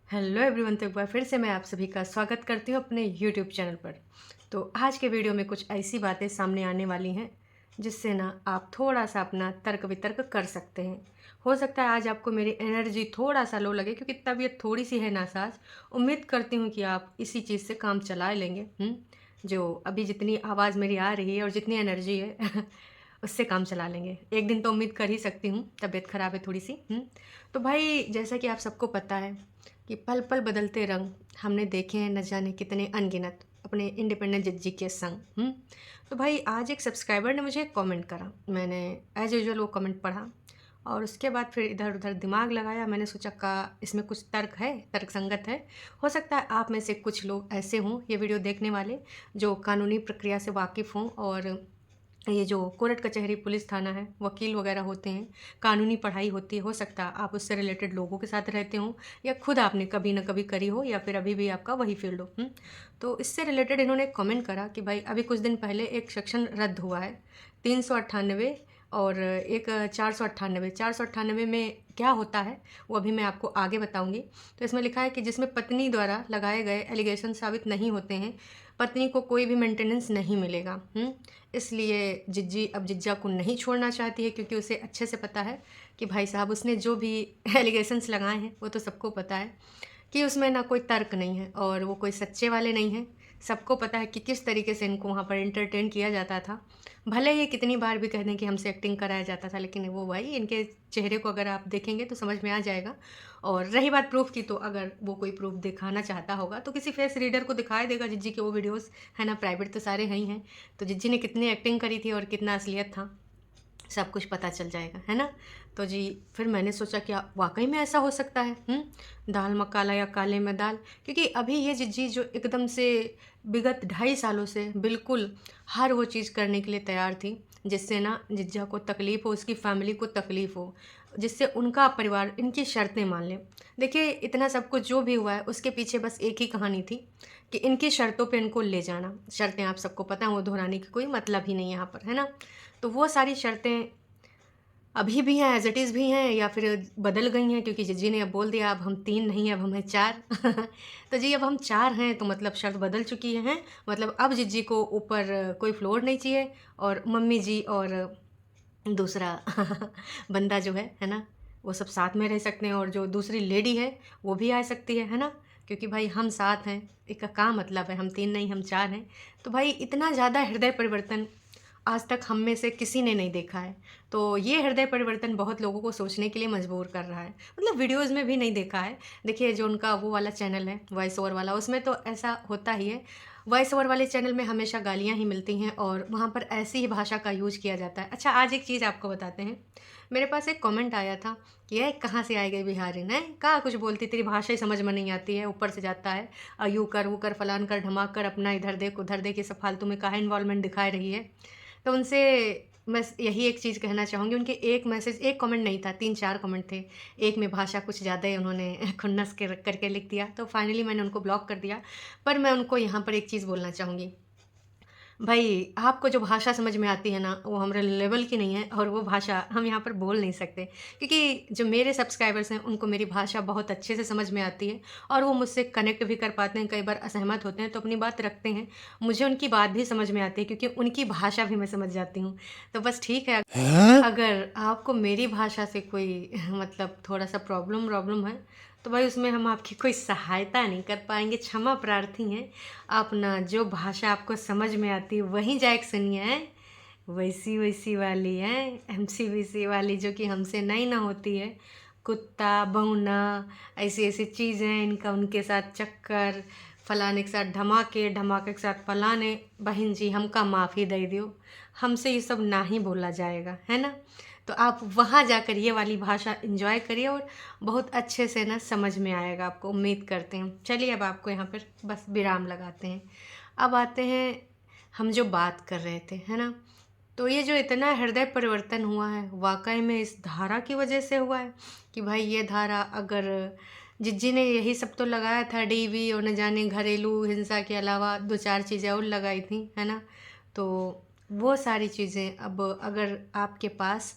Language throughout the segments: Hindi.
हेलो एवरीवन, तो एक बार फिर से मैं आप सभी का स्वागत करती हूँ अपने यूट्यूब चैनल पर। तो आज के वीडियो में कुछ ऐसी बातें सामने आने वाली हैं जिससे ना आप थोड़ा सा अपना तर्क वितर्क कर सकते हैं। हो सकता है आज आपको मेरी एनर्जी थोड़ा सा लो लगे क्योंकि तबीयत थोड़ी सी है नासाज। उम्मीद करती हूँ कि आप इसी चीज़ से काम चला लेंगे। जो अभी जितनी आवाज़ मेरी आ रही है और जितनी एनर्जी है उससे काम चला लेंगे। एक दिन तो उम्मीद कर ही सकती हूँ, तबीयत ख़राब है थोड़ी सी। तो भाई जैसा कि आप सबको पता है कि पल पल बदलते रंग हमने देखे हैं न जाने कितने अनगिनत अपने इंडिपेंडेंट जज जी के संग। तो भाई आज एक सब्सक्राइबर ने मुझे एक कमेंट करा। मैंने एज यूजुअल वो कमेंट पढ़ा और उसके बाद फिर इधर उधर दिमाग लगाया। मैंने सोचा का इसमें कुछ तर्क है, तर्क संगत है। हो सकता है आप में से कुछ लोग ऐसे हों ये वीडियो देखने वाले जो कानूनी प्रक्रिया से वाकिफ़ हों और ये जो कोर्ट कचहरी पुलिस थाना है, वकील वगैरह होते हैं, कानूनी पढ़ाई होती है। हो सकता है आप उससे रिलेटेड लोगों के साथ रहते हों या खुद आपने कभी ना कभी करी हो या फिर अभी भी आपका वही फील्ड हो। तो इससे रिलेटेड इन्होंने कमेंट करा कि भाई अभी कुछ दिन पहले एक सेक्शन रद्द हुआ है 398 और एक 498। 498 में क्या होता है वो अभी मैं आपको आगे बताऊंगी। तो इसमें लिखा है कि जिसमें पत्नी द्वारा लगाए गए एलिगेशन साबित नहीं होते हैं, पत्नी को कोई भी मेंटेनेंस नहीं मिलेगा। इसलिए जिज्जी अब जिज्जा को नहीं छोड़ना चाहती है क्योंकि उसे अच्छे से पता है कि भाई साहब उसने जो भी एलिगेशंस लगाए हैं वो तो सबको पता है कि उसमें ना कोई तर्क नहीं है और वो कोई सच्चे वाले नहीं हैं। सबको पता है कि किस तरीके से इनको वहाँ पर एंटरटेन किया जाता था। भले ही कितनी बार भी कह दें कि हमसे एक्टिंग कराया जाता था, लेकिन वो भाई इनके चेहरे को अगर आप देखेंगे तो समझ में आ जाएगा। और रही बात प्रूफ की, तो अगर वो कोई प्रूफ दिखाना चाहता होगा तो किसी फेस रीडर को दिखाई देगा जिज्जी के वो वीडियोस, है ना। प्राइवेट तो सारे हैं ही हैं। तो जिज्जी ने कितनी एक्टिंग करी थी और कितना असलियत था सब कुछ पता चल जाएगा, है ना। तो जी फिर मैंने सोचा क्या वाकई में ऐसा हो सकता है। दाल में काला या काले में दाल। क्योंकि अभी ये जिज्जी जो एकदम से विगत 2.5 सालों से बिल्कुल हर वो चीज़ करने के लिए तैयार थी जिससे ना जिज्जा को तकलीफ़ हो, उसकी फैमिली को तकलीफ़ हो, जिससे उनका परिवार इनकी शर्तें मान ले। देखिए इतना सब कुछ जो भी हुआ है उसके पीछे बस एक ही कहानी थी कि इनकी शर्तों पे इनको ले जाना। शर्तें आप सबको पता है, वो दोहराने की कोई मतलब ही नहीं है यहाँ पर, है ना। तो वो सारी शर्तें अभी भी हैं, एज़ इट इज़ भी हैं या फिर बदल गई हैं क्योंकि जिज्जी ने अब बोल दिया अब हम 3 नहीं अब हम हैं 4। तो जी अब हम 4 हैं तो मतलब शर्त बदल चुकी है। मतलब अब जिज्जी को ऊपर कोई फ्लोर नहीं चाहिए और मम्मी जी और दूसरा बंदा जो है ना, वो सब साथ में रह सकते हैं और जो दूसरी लेडी है वो भी आ सकती है ना। क्योंकि भाई हम साथ हैं, इसका क्या मतलब है हम 3 नहीं हम 4 हैं। तो भाई इतना ज़्यादा हृदय परिवर्तन आज तक हम में से किसी ने नहीं देखा है। तो ये हृदय परिवर्तन बहुत लोगों को सोचने के लिए मजबूर कर रहा है। मतलब वीडियोज़ में भी नहीं देखा है। देखिए जो उनका वो वाला चैनल है वॉइस ओवर वाला, उसमें तो ऐसा होता ही है। वॉइस ओवर वाले चैनल में हमेशा गालियाँ ही मिलती हैं और वहाँ पर ऐसी ही भाषा का यूज़ किया जाता है। अच्छा आज एक चीज़ आपको बताते हैं। मेरे पास एक कमेंट आया था कि ये कहाँ से आई गई बिहारी ने, कहाँ कुछ बोलती, तेरी भाषा ही समझ में नहीं आती है, ऊपर से जाता है यूँ कर वो कर फलान कर ढमाक कर, अपना इधर देख उधर देख, ये सब फालतू में काहे इन्वॉल्वमेंट दिखा रही है। तो उनसे मैं यही एक चीज़ कहना चाहूँगी। उनके एक मैसेज, एक कमेंट नहीं था, 3-4 कमेंट थे। एक में भाषा कुछ ज़्यादा ही उन्होंने खुन्नस के करके लिख दिया, तो फाइनली मैंने उनको ब्लॉक कर दिया। पर मैं उनको यहाँ पर एक चीज़ बोलना चाहूँगी, भाई आपको जो भाषा समझ में आती है ना वो हमारे लेवल की नहीं है और वो भाषा हम यहाँ पर बोल नहीं सकते। क्योंकि जो मेरे सब्सक्राइबर्स हैं उनको मेरी भाषा बहुत अच्छे से समझ में आती है और वो मुझसे कनेक्ट भी कर पाते हैं। कई बार असहमत होते हैं तो अपनी बात रखते हैं, मुझे उनकी बात भी समझ में आती है क्योंकि उनकी भाषा भी मैं समझ जाती हूँ। तो बस ठीक है, अगर आपको मेरी भाषा से कोई मतलब थोड़ा सा प्रॉब्लम वॉब्लम है तो भाई उसमें हम आपकी कोई सहायता नहीं कर पाएंगे, क्षमा प्रार्थी हैं। आप ना जो भाषा आपको समझ में आती है वहीं जाके सुनिए हैं, वैसी वैसी वाली है, एमसीवीसी वाली जो कि हमसे नहीं ना होती है। कुत्ता भौंना ऐसी ऐसी चीज़ें इनका, उनके साथ चक्कर, फलाने के साथ धमाके, धमाके के साथ फलाने। बहन जी हमका माफ़ी दे दियो, हमसे ये सब ना ही बोला जाएगा, है ना। तो आप वहाँ जाकर ये वाली भाषा एंजॉय करिए और बहुत अच्छे से ना समझ में आएगा आपको, उम्मीद करते हैं। चलिए अब आपको यहाँ पर बस विराम लगाते हैं। अब आते हैं हम जो बात कर रहे थे, है ना। तो ये जो इतना हृदय परिवर्तन हुआ है वाकई में इस धारा की वजह से हुआ है कि भाई ये धारा अगर जिज्जी ने यही सब तो लगाया था, डीवी और न जाने घरेलू हिंसा के अलावा 2-4 चीज़ें और लगाई थी, है ना। तो वो सारी चीज़ें अब अगर आपके पास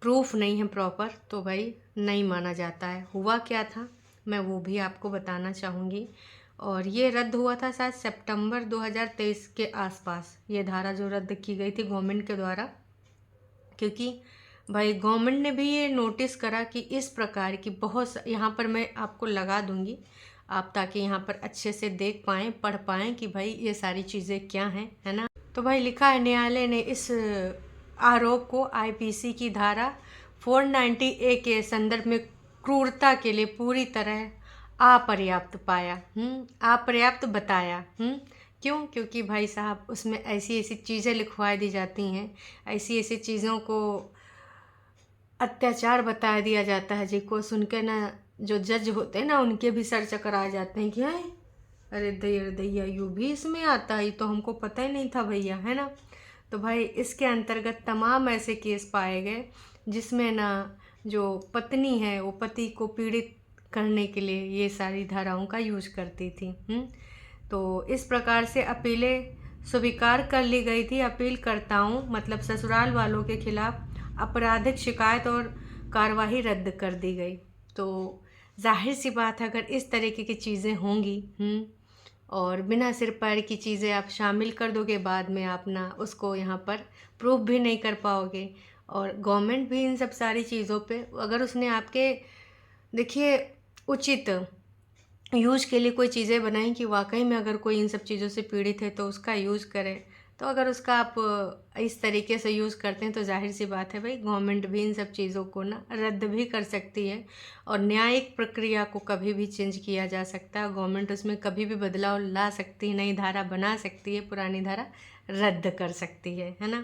प्रूफ नहीं है प्रॉपर तो भाई नहीं माना जाता है। हुआ क्या था मैं वो भी आपको बताना चाहूँगी। और ये रद्द हुआ था शायद सितंबर 2023 के आसपास, ये धारा जो रद्द की गई थी गवर्नमेंट के द्वारा, क्योंकि भाई गवर्नमेंट ने भी ये नोटिस करा कि इस प्रकार की यहाँ पर मैं आपको लगा दूंगी आप, ताकि यहाँ पर अच्छे से देख पाएँ, पढ़ पाएँ कि भाई ये सारी चीज़ें क्या हैं, है ना। तो भाई लिखा है, न्यायालय ने इस आरोप को आईपीसी की धारा 490A के संदर्भ में क्रूरता के लिए पूरी तरह अपर्याप्त पाया, अपर्याप्त बताया। क्यों? क्योंकि भाई साहब उसमें ऐसी ऐसी चीज़ें लिखवा दी जाती हैं, ऐसी ऐसी चीज़ों को अत्याचार बता दिया जाता है, जिनको सुन के ना जो जज होते हैं ना उनके भी सर चकरा जाते हैं कि अरे दैया यूँ भी इसमें आता है, तो हमको पता ही नहीं था भैया, है ना। तो भाई इसके अंतर्गत तमाम ऐसे केस पाए गए जिसमें ना जो पत्नी है वो पति को पीड़ित करने के लिए ये सारी धाराओं का यूज करती थी। तो इस प्रकार से अपीलें स्वीकार कर ली गई थी। अपीलकर्ताओं मतलब ससुराल वालों के खिलाफ आपराधिक शिकायत और कार्रवाई रद्द कर दी गई। तो जाहिर सी बात है, अगर इस तरीके की चीज़ें होंगी और बिना सिर पैर की चीज़ें आप शामिल कर दोगे, बाद में आप ना उसको यहाँ पर प्रूफ भी नहीं कर पाओगे। और गवर्नमेंट भी इन सब सारी चीज़ों पे, अगर उसने आपके देखिए उचित यूज के लिए कोई चीज़ें बनाई कि वाकई में अगर कोई इन सब चीज़ों से पीड़ित है तो उसका यूज़ करें, तो अगर उसका आप इस तरीके से यूज़ करते हैं तो जाहिर सी बात है भाई गवर्नमेंट भी इन सब चीज़ों को ना रद्द भी कर सकती है और न्यायिक प्रक्रिया को कभी भी चेंज किया जा सकता है। गवर्नमेंट उसमें कभी भी बदलाव ला सकती है, नई धारा बना सकती है, पुरानी धारा रद्द कर सकती है ना।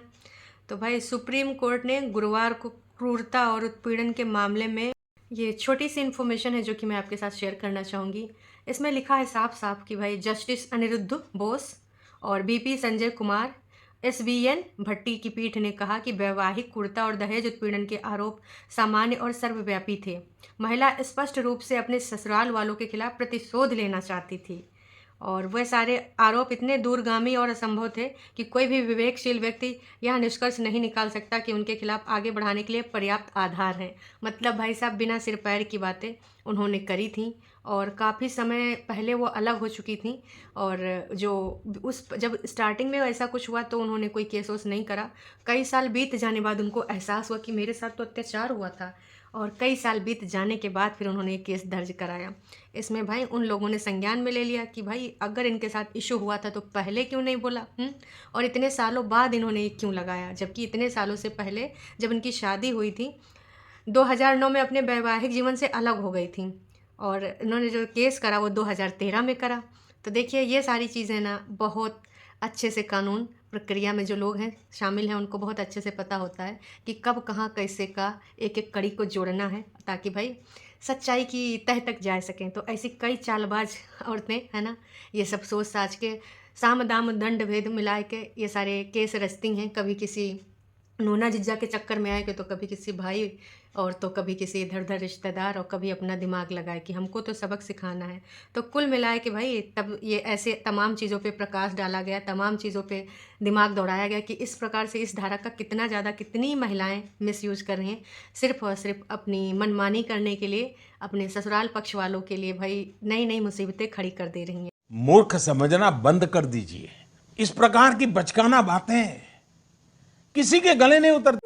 तो भाई सुप्रीम कोर्ट ने गुरुवार को क्रूरता और उत्पीड़न के मामले में, ये छोटी सी इन्फॉर्मेशन है जो कि मैं आपके साथ शेयर करना चाहूँगी। इसमें लिखा है साफ साफ कि भाई जस्टिस अनिरुद्ध बोस और बीपी संजय कुमार SBN भट्टी की पीठ ने कहा कि वैवाहिक क्रूरता और दहेज उत्पीड़न के आरोप सामान्य और सर्वव्यापी थे। महिला स्पष्ट रूप से अपने ससुराल वालों के खिलाफ प्रतिशोध लेना चाहती थी और वह सारे आरोप इतने दूरगामी और असंभव थे कि कोई भी विवेकशील व्यक्ति यह निष्कर्ष नहीं निकाल सकता कि उनके खिलाफ आगे बढ़ाने के लिए पर्याप्त आधार है। मतलब भाई साहब बिना सिर पैर की बातें उन्होंने करी थी और काफ़ी समय पहले वो अलग हो चुकी थी। और जो जब स्टार्टिंग में ऐसा कुछ हुआ तो उन्होंने कोई केस वोस नहीं करा। कई साल बीत जाने बाद उनको एहसास हुआ कि मेरे साथ तो अत्याचार हुआ था, और कई साल बीत जाने के बाद फिर उन्होंने केस दर्ज कराया। इसमें भाई उन लोगों ने संज्ञान में ले लिया कि भाई अगर इनके साथ इशू हुआ था तो पहले क्यों नहीं बोला, और इतने सालों बाद इन्होंने ये क्यों लगाया, जबकि इतने सालों से पहले जब इनकी शादी हुई थी 2009 में अपने वैवाहिक जीवन से अलग हो गई थी और इन्होंने जो केस करा वो 2013 में करा। तो देखिए ये सारी चीज़ें ना बहुत अच्छे से कानून प्रक्रिया में जो लोग हैं शामिल हैं उनको बहुत अच्छे से पता होता है कि कब कहाँ कैसे का एक एक कड़ी को जोड़ना है ताकि भाई सच्चाई की तह तक जा सकें। तो ऐसी कई चालबाज औरतें है ना, ये सब सोच साच के साम दाम दंड भेद मिला के ये सारे केस रचती हैं। कभी किसी नूना जिज्जा के चक्कर में आए तो कभी किसी भाई और तो कभी किसी इधर उधर रिश्तेदार, और कभी अपना दिमाग लगाए कि हमको तो सबक सिखाना है। तो कुल मिलाए कि भाई तब ये ऐसे तमाम चीज़ों पे प्रकाश डाला गया, तमाम चीज़ों पे दिमाग दौड़ाया गया कि इस प्रकार से इस धारा का कितना ज़्यादा कितनी महिलाएं मिसयूज कर रही हैं सिर्फ और सिर्फ अपनी मनमानी करने के लिए, अपने ससुराल पक्ष वालों के लिए भाई नई नई मुसीबतें खड़ी कर दे रही हैं। मूर्ख समझना बंद कर दीजिए। इस प्रकार की बचकाना बातें किसी के गले नहीं उतरती।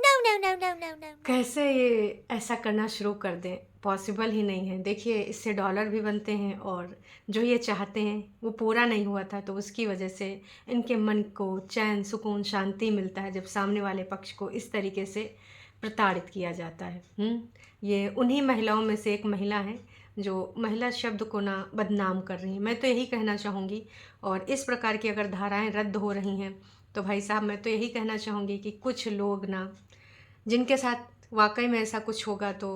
कैसे ये ऐसा करना शुरू कर दें, पॉसिबल ही नहीं है। देखिए इससे डॉलर भी बनते हैं और जो ये चाहते हैं वो पूरा नहीं हुआ था, तो उसकी वजह से इनके मन को चैन सुकून शांति मिलता है जब सामने वाले पक्ष को इस तरीके से प्रताड़ित किया जाता है। ये उन्हीं महिलाओं में से एक महिला है जो महिला शब्द को ना बदनाम कर रही हैं। मैं तो यही कहना चाहूँगी, और इस प्रकार की अगर धाराएं रद्द हो रही हैं तो भाई साहब मैं तो यही कहना चाहूँगी कि कुछ लोग ना जिनके साथ वाकई में ऐसा कुछ होगा तो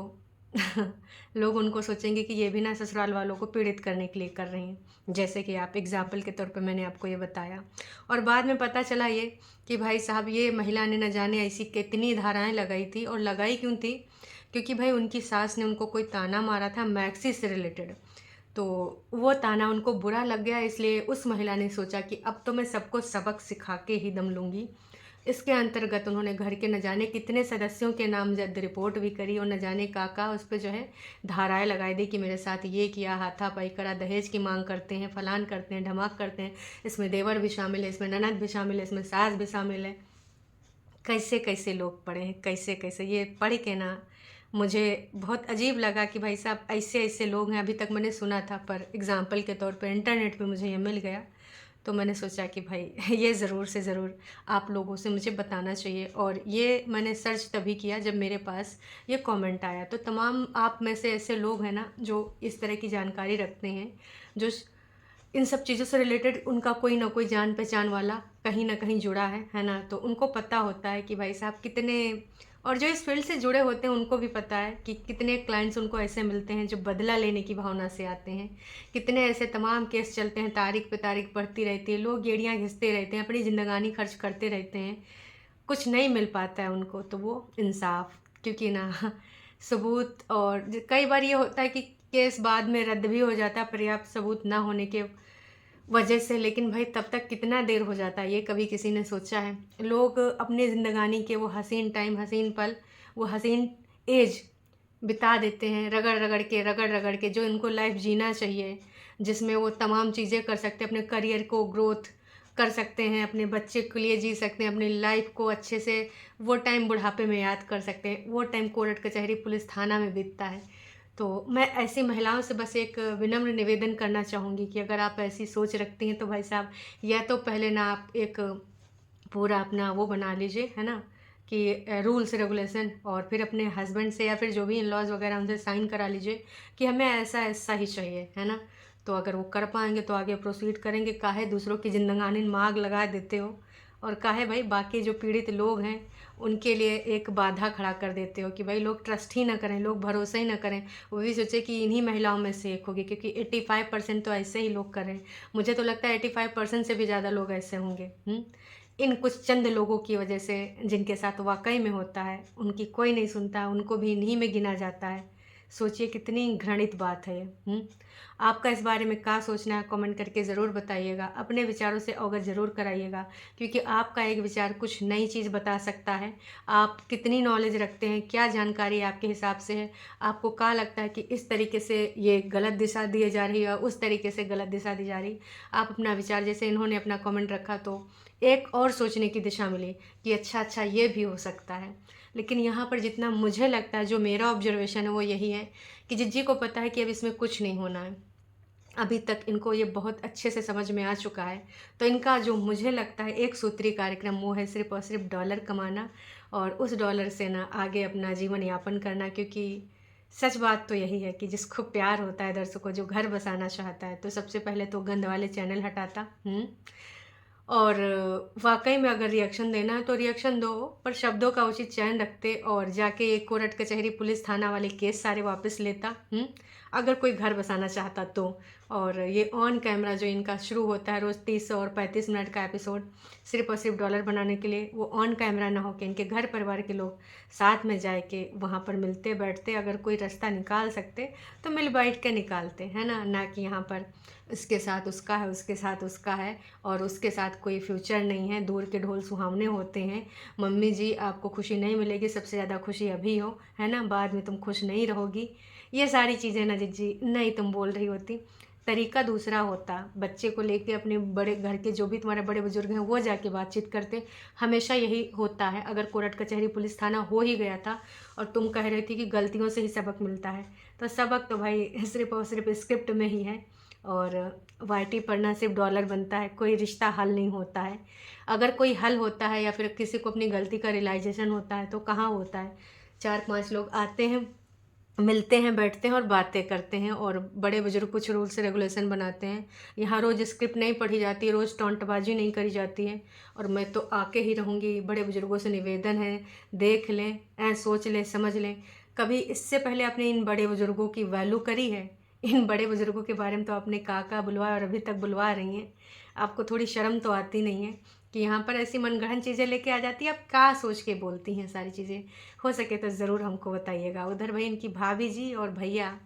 लोग उनको सोचेंगे कि ये भी ना ससुराल वालों को पीड़ित करने के लिए कर रहे हैं, जैसे कि आप एग्जाम्पल के तौर पे मैंने आपको ये बताया। और बाद में पता चला ये कि भाई साहब ये महिला ने न जाने ऐसी कितनी धाराएं लगाई थी, और लगाई क्यों थी, क्योंकि भाई उनकी सास ने उनको कोई ताना मारा था मैक्सी से रिलेटेड, तो वो ताना उनको बुरा लग गया। इसलिए उस महिला ने सोचा कि अब तो मैं सबको सबक सिखा के ही दम लूँगी। इसके अंतर्गत उन्होंने घर के न जाने कितने सदस्यों के नामजद रिपोर्ट भी करी और न जाने काका उस पर जो है धाराएं लगाई दी कि मेरे साथ ये किया, हाथापाई करा, दहेज की मांग करते हैं, फलान करते हैं, ढमाक करते हैं, इसमें देवर भी शामिल है, इसमें ननद भी शामिल है, इसमें सास भी शामिल है। कैसे कैसे लोग पढ़े हैं, कैसे कैसे, ये पढ़ के ना मुझे बहुत अजीब लगा कि भाई साहब ऐसे ऐसे लोग हैं। अभी तक मैंने सुना था, पर एग्ज़ाम्पल के तौर पर इंटरनेट पे मुझे ये मिल गया, तो मैंने सोचा कि भाई ये ज़रूर से ज़रूर आप लोगों से मुझे बताना चाहिए। और ये मैंने सर्च तभी किया जब मेरे पास ये कमेंट आया। तो तमाम आप में से ऐसे लोग हैं ना जो इस तरह की जानकारी रखते हैं, जो इन सब चीज़ों से रिलेटेड उनका कोई ना कोई जान पहचान वाला कहीं ना कहीं जुड़ा है ना, तो उनको पता होता है कि भाई साहब कितने, और जो इस फील्ड से जुड़े होते हैं उनको भी पता है कि कितने क्लाइंट्स उनको ऐसे मिलते हैं जो बदला लेने की भावना से आते हैं। कितने ऐसे तमाम केस चलते हैं, तारीख पे तारीख बढ़ती रहती है, लोग गेड़ियाँ घिसते रहते हैं, अपनी ज़िंदगानी खर्च करते रहते हैं, कुछ नहीं मिल पाता है उनको। तो वो इंसाफ, क्योंकि ना सबूत, और कई बार ये होता है कि केस बाद में रद्द भी हो जाता है पर्याप्त सबूत ना होने के वजह से, लेकिन भाई तब तक कितना देर हो जाता है ये कभी किसी ने सोचा है? लोग अपनी ज़िंदगानी के वो हसीन टाइम, हसीन पल, वो हसीन एज बिता देते हैं रगड़ रगड़ के जो इनको लाइफ जीना चाहिए, जिसमें वो तमाम चीज़ें कर सकते हैं, अपने करियर को ग्रोथ कर सकते हैं, अपने बच्चे के लिए जी सकते हैं, अपनी लाइफ को अच्छे से वो टाइम बुढ़ापे में याद कर सकते हैं। वो टाइम कोर्ट कचहरी पुलिस थाना में बीतता है। तो मैं ऐसी महिलाओं से बस एक विनम्र निवेदन करना चाहूँगी कि अगर आप ऐसी सोच रखती हैं तो भाई साहब, या तो पहले ना आप एक पूरा अपना वो बना लीजिए, है ना, कि रूल्स रेगुलेशन, और फिर अपने हस्बैंड से या फिर जो भी इन लॉज वगैरह उनसे साइन करा लीजिए कि हमें ऐसा ऐसा ही चाहिए, है ना। तो अगर वो कर पाएंगे तो आगे प्रोसीड करेंगे। काहे दूसरों की जिंदगानी में आग लगा देते हो, और काहे भाई बाकी जो पीड़ित लोग हैं उनके लिए एक बाधा खड़ा कर देते हो कि भाई लोग ट्रस्ट ही ना करें, लोग भरोसा ही ना करें, वो भी सोचे कि इन्हीं महिलाओं में से एक होगी, क्योंकि 85% तो ऐसे ही लोग करें। मुझे तो लगता है 85% से भी ज़्यादा लोग ऐसे होंगे। इन कुछ चंद लोगों की वजह से जिनके साथ वाकई में होता है, उनकी कोई नहीं सुनता, उनको भी इन्हीं में गिना जाता है। सोचिए कितनी घृणित बात है ये। आपका इस बारे में क्या सोचना है, कमेंट करके ज़रूर बताइएगा। अपने विचारों से अवगत ज़रूर कराइएगा, क्योंकि आपका एक विचार कुछ नई चीज़ बता सकता है। आप कितनी नॉलेज रखते हैं, क्या जानकारी आपके हिसाब से है, आपको क्या लगता है कि इस तरीके से ये गलत दिशा दी जा रही है, उस तरीके से गलत दिशा दी जा रही। आप अपना विचार, जैसे इन्होंने अपना कमेंट रखा, तो एक और सोचने की दिशा मिली कि अच्छा ये भी हो सकता है। लेकिन यहाँ पर जितना मुझे लगता है, जो मेरा ऑब्जर्वेशन है वो यही है कि जिज्जी को पता है कि अब इसमें कुछ नहीं होना है। अभी तक इनको ये बहुत अच्छे से समझ में आ चुका है। तो इनका जो मुझे लगता है एक सूत्री कार्यक्रम, वो है सिर्फ़ और सिर्फ डॉलर कमाना, और उस डॉलर से ना आगे अपना जीवन यापन करना। क्योंकि सच बात तो यही है कि जिसको प्यार होता है दर्शकों, जो घर बसाना चाहता है, तो सबसे पहले तो गंद वाले चैनल हटाता। और वाकई में अगर रिएक्शन देना है तो रिएक्शन दो, पर शब्दों का उचित चयन रखते, और जाके ये कोर्ट कचहरी पुलिस थाना वाले केस सारे वापस लेता। अगर कोई घर बसाना चाहता तो। और ये ऑन कैमरा जो इनका शुरू होता है रोज़ 30 और 35 मिनट का एपिसोड, सिर्फ और सिर्फ डॉलर बनाने के लिए, वो ऑन कैमरा ना हो के इनके घर परिवार के लोग साथ में जाए के वहाँ पर मिलते बैठते, अगर कोई रास्ता निकाल सकते तो मिल बैठ के निकालते, है ना कि यहाँ पर इसके साथ उसका है, उसके साथ उसका है, और उसके साथ कोई फ्यूचर नहीं है, दूर के ढोल सुहावने होते हैं। मम्मी जी आपको खुशी नहीं मिलेगी, सबसे ज़्यादा खुशी अभी हो, है ना, बाद में तुम खुश नहीं रहोगी। ये सारी चीज़ें ना जी नहीं तुम बोल रही होती, तरीका दूसरा होता। बच्चे को लेके अपने बड़े घर के जो भी तुम्हारे बड़े बुजुर्ग हैं वो जाके बातचीत करते। हमेशा यही होता है। अगर कोर्ट कचहरी पुलिस थाना हो ही गया था और तुम कह रही थी कि गलतियों से ही सबक मिलता है, तो सबक तो भाई सिर्फ और सिर्फ स्क्रिप्ट में ही है। और वाईटी पढ़ना सिर्फ डॉलर बनता है, कोई रिश्ता हल नहीं होता है। अगर कोई हल होता है या फिर किसी को अपनी गलती का रियलाइजेशन होता है तो कहाँ होता है? 4-5 लोग आते हैं, मिलते हैं, बैठते हैं और बातें करते हैं, और बड़े बुजुर्ग कुछ रूल्स रेगुलेशन बनाते हैं। यहाँ रोज़ स्क्रिप्ट नहीं पढ़ी जाती, रोज़ टोंटबाजी नहीं करी जाती है। और मैं तो आके ही रहूँगी। बड़े बुजुर्गों से निवेदन है, देख लें, सोच लें, समझ लें। कभी इससे पहले आपने इन बड़े बुजुर्गों की वैल्यू करी है? इन बड़े बुजुर्गों के बारे में तो आपने काका बुलवाया और अभी तक बुलवा रही हैं। आपको थोड़ी शर्म तो आती नहीं है कि यहाँ पर ऐसी मनगढ़ंत चीज़ें लेके आ जाती है? आप क्या सोच के बोलती हैं सारी चीज़ें? हो सके तो ज़रूर हमको बताइएगा। उधर भाई इनकी भाभी जी और भैया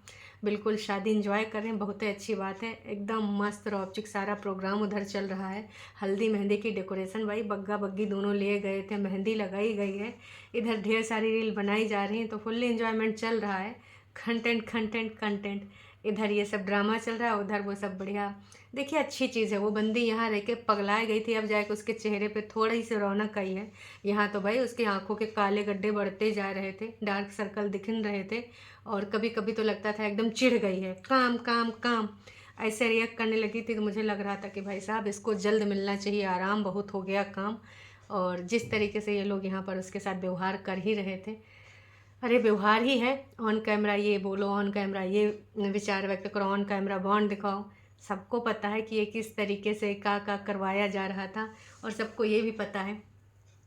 बिल्कुल शादी एंजॉय कर रहे हैं, बहुत ही अच्छी बात है। एकदम मस्त रौचक सारा प्रोग्राम उधर चल रहा है। हल्दी मेहंदी की डेकोरेशन भाई बग्गा बग्गी दोनों लिए गए थे, मेहंदी लगाई गई है। इधर ढेर सारी रील बनाई जा रही हैं, तो फुल्ली एंजॉयमेंट चल रहा है। कंटेंट कंटेंट कंटेंट, इधर ये सब ड्रामा चल रहा है, उधर वो सब बढ़िया। देखिए अच्छी चीज़ है, वो बंदी यहाँ रह के पगलाए गई थी, अब जाके उसके चेहरे पे थोड़ी सी रौनक आई है। यहाँ तो भाई उसकी आंखों के काले गड्ढे बढ़ते जा रहे थे, डार्क सर्कल दिख रहे थे, और कभी कभी तो लगता था एकदम चिढ़ गई है, काम काम काम ऐसे रिएक्ट करने लगी थी। तो मुझे लग रहा था कि भाई साहब इसको जल्द मिलना चाहिए आराम, बहुत हो गया काम। और जिस तरीके से ये लोग यहाँ पर उसके साथ व्यवहार कर ही रहे थे, अरे व्यवहार ही है, ऑन कैमरा ये बोलो, ऑन कैमरा ये विचार व्यक्त करो, ऑन कैमरा बॉन्ड दिखाओ। सबको पता है कि ये किस तरीके से का करवाया जा रहा था, और सबको ये भी पता है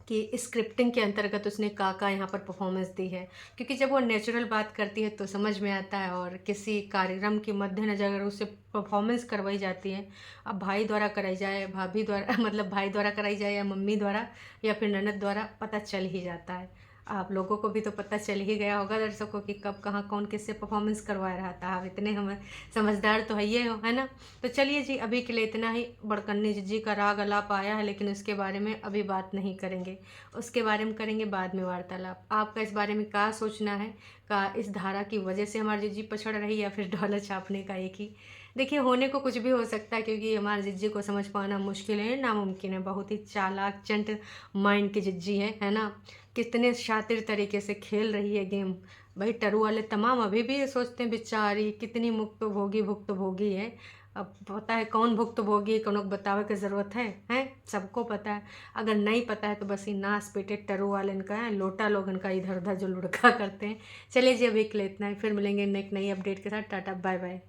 कि स्क्रिप्टिंग के अंतर्गत उसने का यहाँ पर परफॉर्मेंस दी है। क्योंकि जब वो नेचुरल बात करती है तो समझ में आता है, और किसी कार्यक्रम के मद्देनजर अगर उससे परफॉर्मेंस करवाई जाती है, अब भाई द्वारा कराई जाए, भाभी द्वारा मतलब भाई द्वारा कराई जाए, या मम्मी द्वारा, या फिर ननद द्वारा, पता चल ही जाता है। आप लोगों को भी तो पता चल ही गया होगा दर्शकों कि कब कहाँ कौन किससे परफॉर्मेंस करवा रहा था। आप इतने हम समझदार तो है हो, है ना। तो चलिए जी, अभी के लिए इतना ही। बड़कन्नी जी का राग अलाप आया है, लेकिन उसके बारे में अभी बात नहीं करेंगे, उसके बारे में करेंगे बाद में वार्तालाप। आपका इस बारे में क्या सोचना है, का इस धारा की वजह से हमारी जिज्जी पछड़ रही, या फिर डॉलर छापने का एक ही। देखिए होने को कुछ भी हो सकता है, क्योंकि हमारे जिज्जी को समझ पाना मुश्किल है, नामुमकिन है। बहुत ही चालाक चंट माइंड की जिज्जी है ना। कितने शातिर तरीके से खेल रही है गेम। भाई टरू वाले तमाम अभी भी ये सोचते हैं बेचारी कितनी मुक्त भोगी भुक्त भोगी है। अब पता है कौन भुक्त भोगी है, कौन बतावे की ज़रूरत है, सबको पता है। अगर नहीं पता है तो बस ये नास पेटे टरू वाले इनका है, लोटा लोग इनका इधर उधर जो लुढ़का करते हैं। चलिए जी, अभी के लिए इतना ही, फिर मिलेंगे एक नई अपडेट के साथ। Tata bye bye.